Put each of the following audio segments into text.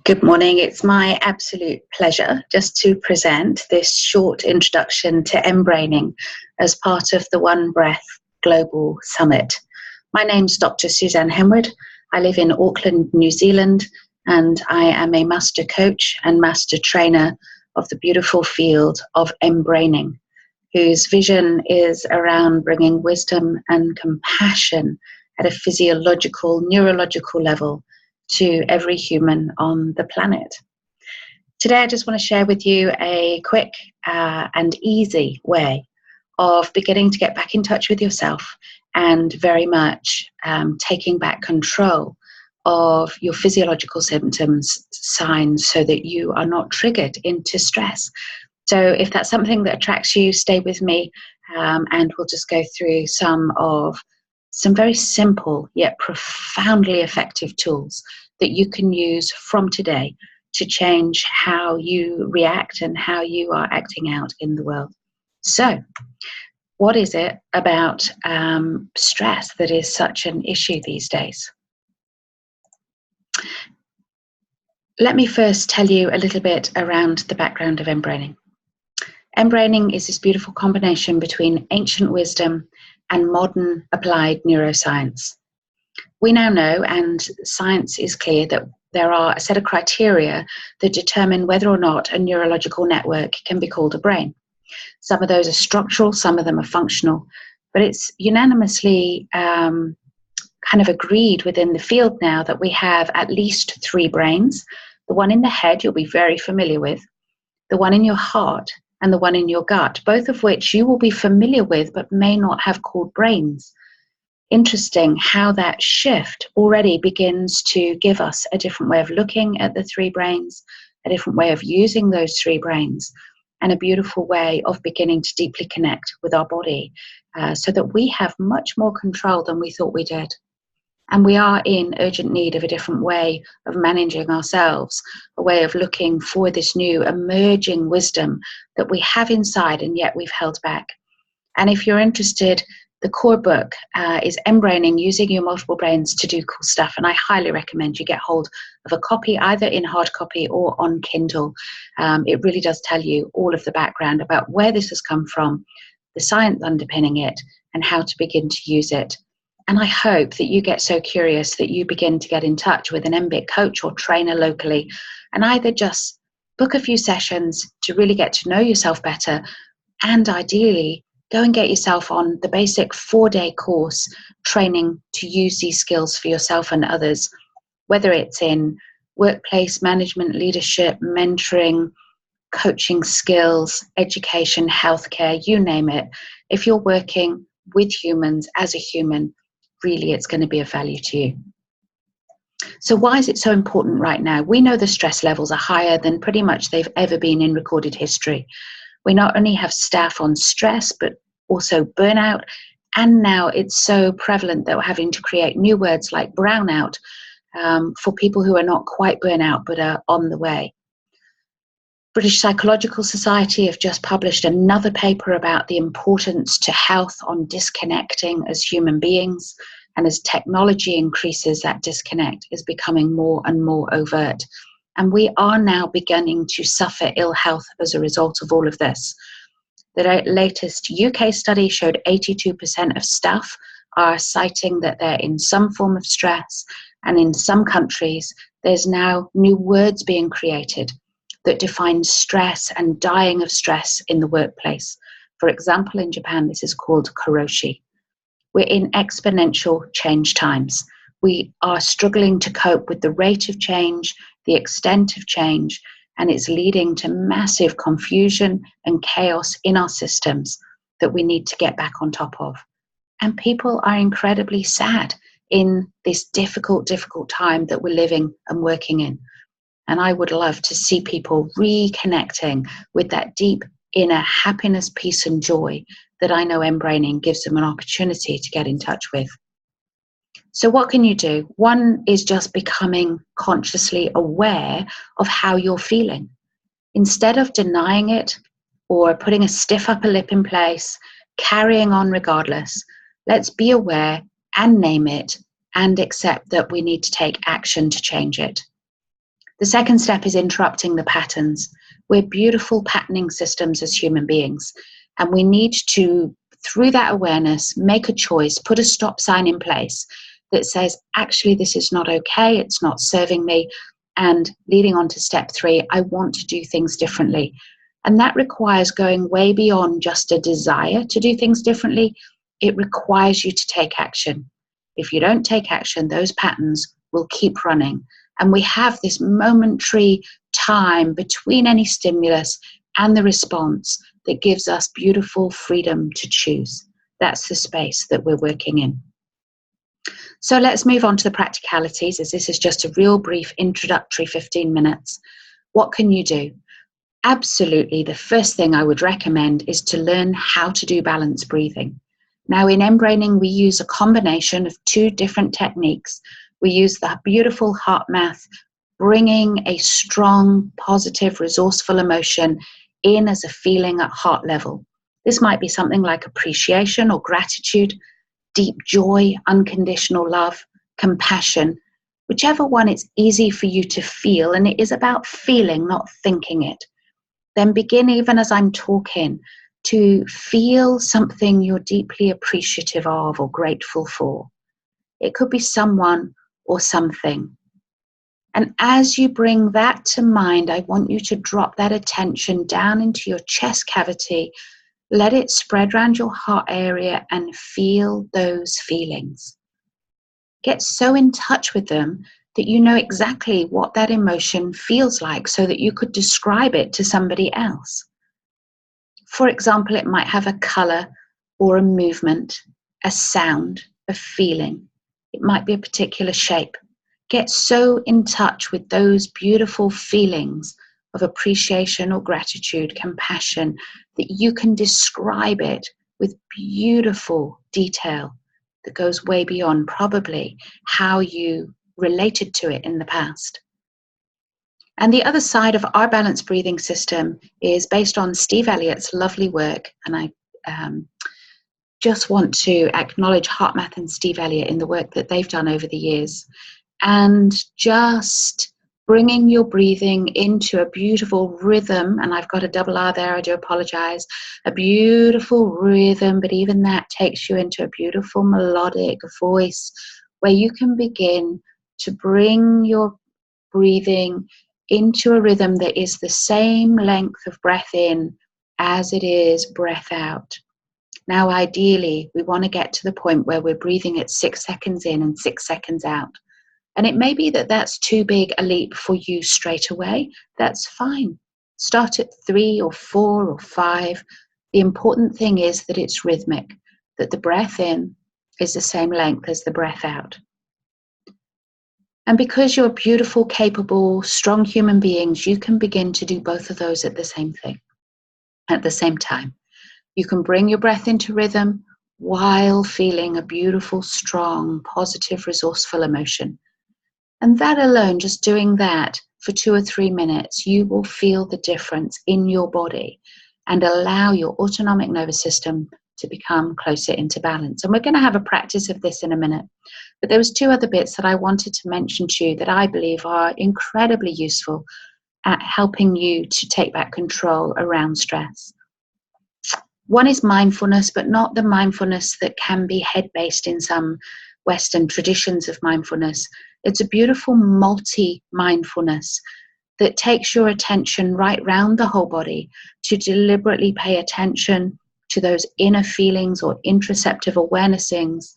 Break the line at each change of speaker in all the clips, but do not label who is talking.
Good morning. It's my absolute pleasure just to present this short introduction to mBraining as part of the One Breath Global Summit. My name's Dr. Suzanne Henwood. I live in Auckland, New Zealand, and I am a master coach and master trainer of the beautiful field of mBraining, whose vision is around bringing wisdom and compassion at a physiological, neurological level to every human on the planet. Today I just want to share with you a quick and easy way of beginning to get back in touch with yourself and very much taking back control of your physiological symptoms, signs, so that you are not triggered into stress. So if that's something that attracts you, stay with me and we'll just go through some very simple yet profoundly effective tools that you can use from today to change how you react and how you are acting out in the world. So, what is it about stress that is such an issue these days? Let me first tell you a little bit around the background of mBraining. mBraining is this beautiful combination between ancient wisdom and modern applied neuroscience. We now know, and science is clear, that there are a set of criteria that determine whether or not a neurological network can be called a brain. Some of those are structural, some of them are functional, but it's unanimously kind of agreed within the field now that we have at least 3 brains. The one in the head you'll be very familiar with, the one in your heart, and the one in your gut, both of which you will be familiar with but may not have called brains. Interesting how that shift already begins to give us a different way of looking at the 3 brains, a different way of using those 3 brains, and a beautiful way of beginning to deeply connect with our body so that we have much more control than we thought we did. And we are in urgent need of a different way of managing ourselves, a way of looking for this new emerging wisdom that we have inside and yet we've held back. And if you're interested, the core book is mBraining, Using Your Multiple Brains to Do Cool Stuff. And I highly recommend you get hold of a copy, either in hard copy or on Kindle. It really does tell you all of the background about where this has come from, the science underpinning it, and how to begin to use it. And I hope that you get so curious that you begin to get in touch with an MBIT coach or trainer locally and either just book a few sessions to really get to know yourself better, and ideally go and get yourself on the basic 4-day course training to use these skills for yourself and others, whether it's in workplace management, leadership, mentoring, coaching skills, education, healthcare, you name it. If you're working with humans as a human, really it's going to be of value to you. So why is it so important right now? We know the stress levels are higher than pretty much they've ever been in recorded history. We not only have staff on stress, but also burnout. And now it's so prevalent that we're having to create new words like brownout for people who are not quite burnout, but are on the way. British Psychological Society have just published another paper about the importance to health on disconnecting as human beings. And as technology increases, that disconnect is becoming more and more overt. And we are now beginning to suffer ill health as a result of all of this. The latest UK study showed 82% of staff are citing that they're in some form of stress. And in some countries, there's now new words being created that define stress and dying of stress in the workplace. For example, in Japan, this is called karoshi. We're in exponential change times. We are struggling to cope with the rate of change, the extent of change, and it's leading to massive confusion and chaos in our systems that we need to get back on top of. And people are incredibly sad in this difficult time that we're living and working in. And I would love to see people reconnecting with that deep inner happiness, peace, and joy that I know mBraining gives them an opportunity to get in touch with. So what can you do? One is just becoming consciously aware of how you're feeling. Instead of denying it or putting a stiff upper lip in place, carrying on regardless, let's be aware and name it and accept that we need to take action to change it. The second step is interrupting the patterns. We're beautiful patterning systems as human beings, and we need to, through that awareness, make a choice, put a stop sign in place that says, actually, this is not okay, it's not serving me, and leading on to step 3, I want to do things differently. And that requires going way beyond just a desire to do things differently. It requires you to take action. If you don't take action, those patterns will keep running. And we have this momentary time between any stimulus and the response that gives us beautiful freedom to choose. That's the space that we're working in. So let's move on to the practicalities, as this is just a real brief introductory 15 minutes. What can you do? Absolutely, the first thing I would recommend is to learn how to do balanced breathing. Now, in mBraining, we use a combination of 2 different techniques. We use the beautiful heart math, bringing a strong, positive, resourceful emotion in as a feeling at heart level. This might be something like appreciation or gratitude, deep joy, unconditional love, compassion, whichever one it's easy for you to feel, and it is about feeling, not thinking it. Then begin, even as I'm talking, to feel something you're deeply appreciative of or grateful for. It could be someone or something. And as you bring that to mind, I want you to drop that attention down into your chest cavity. Let it spread around your heart area and feel those feelings. Get so in touch with them that you know exactly what that emotion feels like so that you could describe it to somebody else. For example, it might have a color or a movement, a sound, a feeling. It might be a particular shape. Get so in touch with those beautiful feelings of appreciation or gratitude, compassion, that you can describe it with beautiful detail that goes way beyond probably how you related to it in the past. And the other side of our balanced breathing system is based on Steve Elliott's lovely work. And I just want to acknowledge HeartMath and Steve Elliott in the work that they've done over the years. And just bringing your breathing into a beautiful rhythm. And I've got a double R there, I do apologize. A beautiful rhythm, but even that takes you into a beautiful melodic voice where you can begin to bring your breathing into a rhythm that is the same length of breath in as it is breath out. Now, ideally, we want to get to the point where we're breathing at 6 seconds in and 6 seconds out. And it may be that that's too big a leap for you straight away. That's fine. Start at 3 or 4 or 5. The important thing is that it's rhythmic, that the breath in is the same length as the breath out. And because you're beautiful, capable, strong human beings, you can begin to do both of those at the same time. You can bring your breath into rhythm while feeling a beautiful, strong, positive, resourceful emotion. And that alone, just doing that for 2 or 3 minutes, you will feel the difference in your body and allow your autonomic nervous system to become closer into balance. And we're going to have a practice of this in a minute. But there was 2 other bits that I wanted to mention to you that I believe are incredibly useful at helping you to take back control around stress. One is mindfulness, but not the mindfulness that can be head-based in some Western traditions of mindfulness. It's a beautiful multi-mindfulness that takes your attention right round the whole body to deliberately pay attention to those inner feelings or interoceptive awarenessings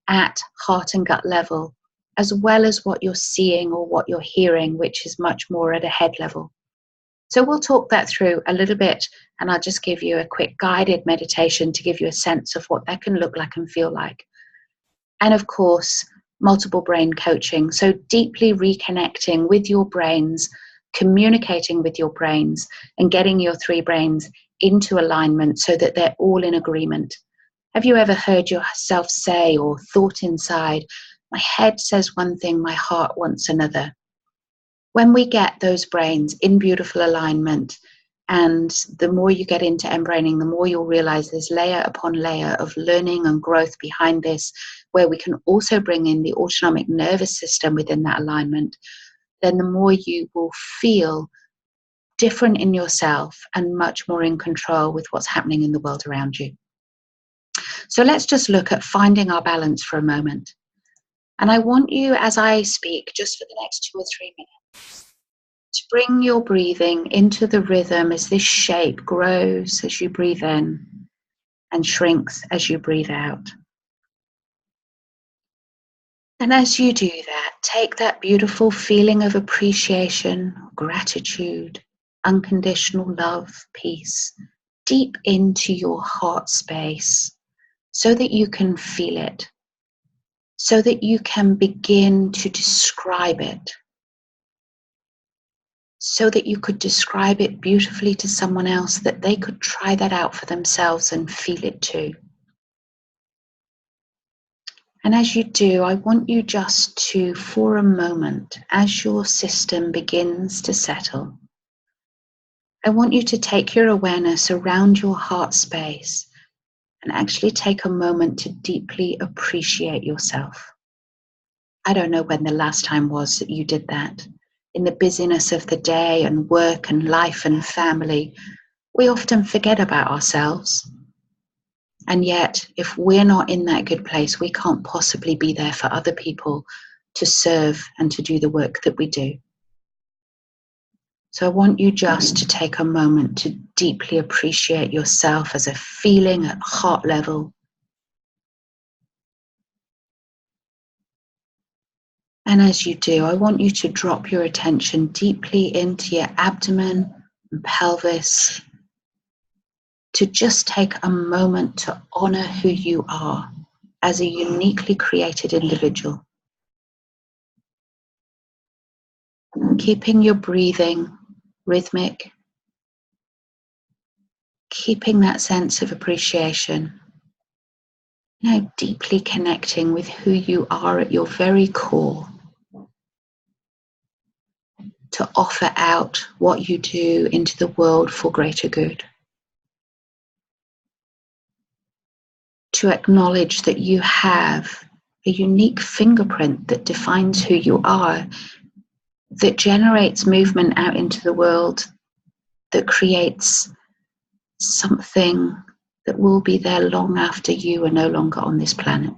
at heart and gut level, as well as what you're seeing or what you're hearing, which is much more at a head level. So we'll talk that through a little bit, and I'll just give you a quick guided meditation to give you a sense of what that can look like and feel like. And of course, multiple brain coaching, so deeply reconnecting with your brains, communicating with your brains, and getting your 3 brains into alignment so that they're all in agreement. Have you ever heard yourself say or thought inside, my head says one thing, my heart wants another? When we get those brains in beautiful alignment And the more you get into mBraining, the more you'll realize there's layer upon layer of learning and growth behind this, where we can also bring in the autonomic nervous system within that alignment. Then the more you will feel different in yourself and much more in control with what's happening in the world around you. So let's just look at finding our balance for a moment. And I want you, as I speak, just for the next 2 or 3 minutes, to bring your breathing into the rhythm as this shape grows as you breathe in and shrinks as you breathe out. And as you do that, take that beautiful feeling of appreciation, gratitude, unconditional love, peace, deep into your heart space so that you can feel it, so that you can begin to describe it, so that you could describe it beautifully to someone else, that they could try that out for themselves and feel it too. And as you do, I want you just to, for a moment, as your system begins to settle, I want you to take your awareness around your heart space and actually take a moment to deeply appreciate yourself. I don't know when the last time was that you did that. In the busyness of the day and work and life and family, we often forget about ourselves. And yet, if we're not in that good place, we can't possibly be there for other people to serve and to do the work that we do. So I want you just to take a moment to deeply appreciate yourself as a feeling at heart level. And as you do, I want you to drop your attention deeply into your abdomen and pelvis, to just take a moment to honor who you are as a uniquely created individual. Keeping your breathing rhythmic, keeping that sense of appreciation, deeply connecting with who you are at your very core, to offer out what you do into the world for greater good. To acknowledge that you have a unique fingerprint that defines who you are, that generates movement out into the world, that creates something that will be there long after you are no longer on this planet.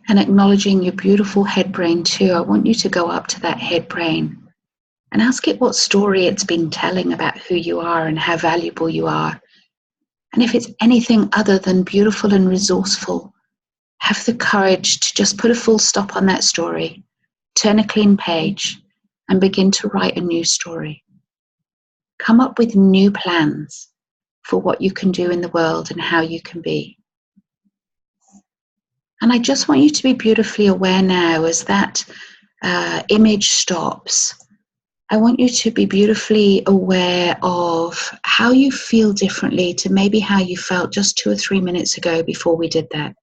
And acknowledging your beautiful head brain too, I want you to go up to that head brain and ask it what story it's been telling about who you are and how valuable you are. And if it's anything other than beautiful and resourceful, have the courage to just put a full stop on that story, turn a clean page, and begin to write a new story. Come up with new plans for what you can do in the world and how you can be. And I just want you to be beautifully aware now as that image stops. I want you to be beautifully aware of how you feel differently to maybe how you felt just 2 or 3 minutes ago before we did that.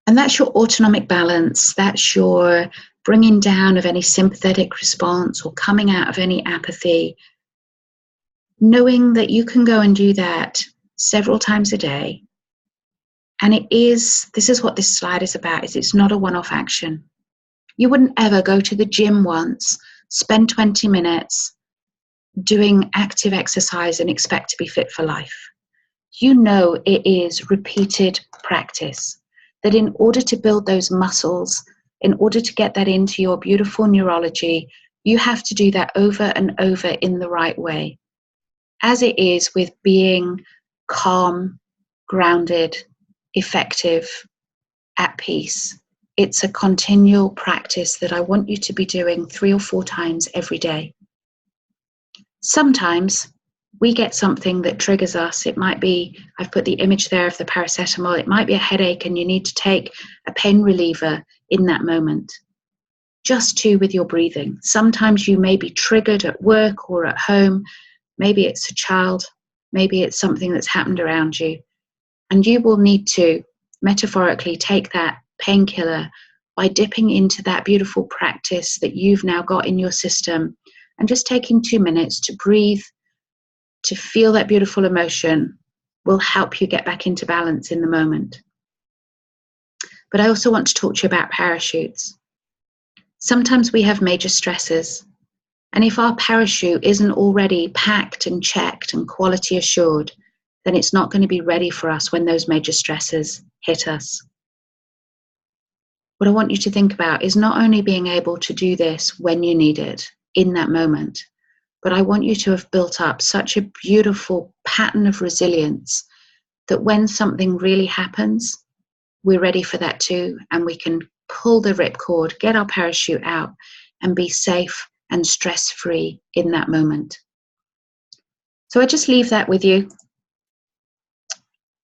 And that's your autonomic balance. That's your bringing down of any sympathetic response or coming out of any apathy. Knowing that you can go and do that several times a day. And this is what this slide is about, is it's not a one-off action. You wouldn't ever go to the gym once, spend 20 minutes doing active exercise and expect to be fit for life. You know it is repeated practice, that in order to build those muscles, in order to get that into your beautiful neurology, you have to do that over and over in the right way. As it is with being calm, grounded, effective, at peace. It's a continual practice that I want you to be doing 3 or 4 times every day. Sometimes we get something that triggers us. It might be, I've put the image there of the paracetamol, it might be a headache and you need to take a pain reliever in that moment. Just too with your breathing. Sometimes you may be triggered at work or at home. Maybe it's a child, maybe it's something that's happened around you. And you will need to metaphorically take that painkiller by dipping into that beautiful practice that you've now got in your system and just taking 2 minutes to breathe, to feel that beautiful emotion, will help you get back into balance in the moment. But I also want to talk to you about parachutes. Sometimes we have major stresses, and if our parachute isn't already packed and checked and quality assured, then it's not going to be ready for us when those major stresses hit us. What I want you to think about is not only being able to do this when you need it, in that moment, but I want you to have built up such a beautiful pattern of resilience that when something really happens, we're ready for that too, and we can pull the ripcord, get our parachute out, and be safe and stress-free in that moment. So I just leave that with you.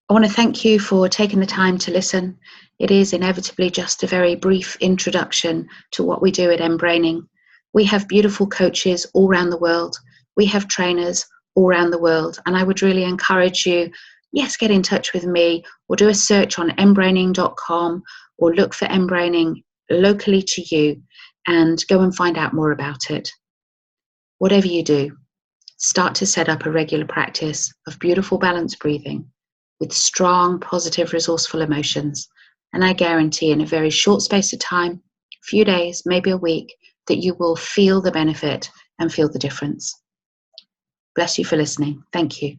I want to thank you for taking the time to listen. It is inevitably just a very brief introduction to what we do at mBraining. We have beautiful coaches all around the world. We have trainers all around the world. And I would really encourage you, yes, get in touch with me or do a search on mbraining.com or look for mBraining locally to you and go and find out more about it. Whatever you do, start to set up a regular practice of beautiful balanced breathing with strong, positive, resourceful emotions. And I guarantee in a very short space of time, a few days, maybe a week, that you will feel the benefit and feel the difference. Bless you for listening. Thank you.